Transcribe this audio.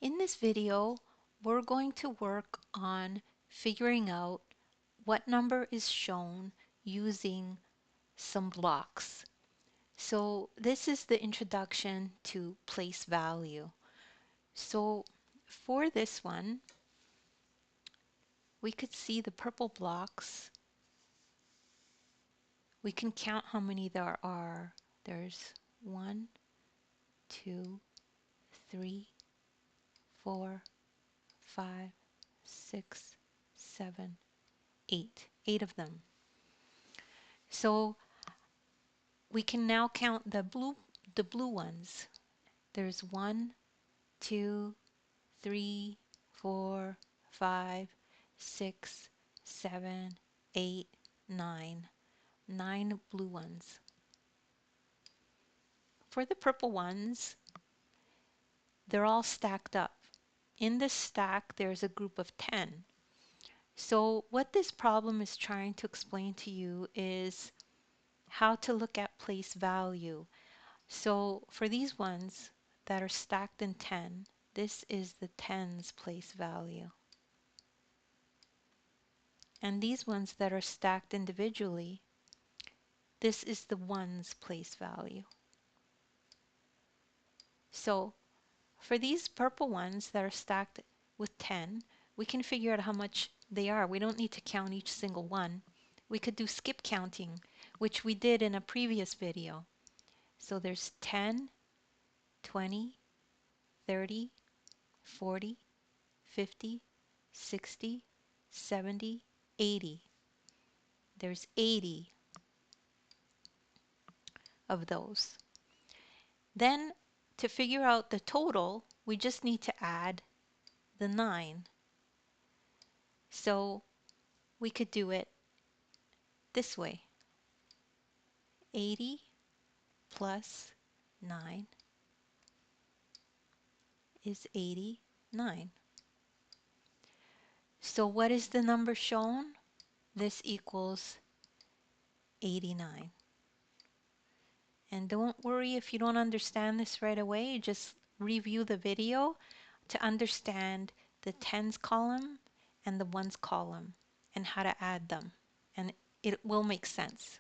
In this video, we're going to work on figuring out what number is shown using some blocks. So this is the introduction to place value. So for this one, we could see the purple blocks. We can count how many there are. There's 1, 2, 3, 4, 5, 6, 7, 8. 8 of them. So we can now count the blue ones. There's 1, 2, 3, 4, 5, 6, 7, 8, 9. 9 blue ones. For the purple ones, they're all stacked up. In this stack, there's a group of 10. So what this problem is trying to explain to you is how to look at place value. So for these ones that are stacked in 10, this is the tens place value. And these ones that are stacked individually, this is the ones place value. So for these purple ones that are stacked with 10, we can figure out how much they are. We don't need to count each single one. We could do skip counting, which we did in a previous video. So there's 10, 20, 30, 40, 50, 60, 70, 80. There's 80 of those. Then to figure out the total, we just need to add the 9. So we could do it this way. 80 plus 9 is 89. So what is the number shown? This equals 89. And don't worry if you don't understand this right away, just review the video to understand the tens column and the ones column and how to add them. And it will make sense.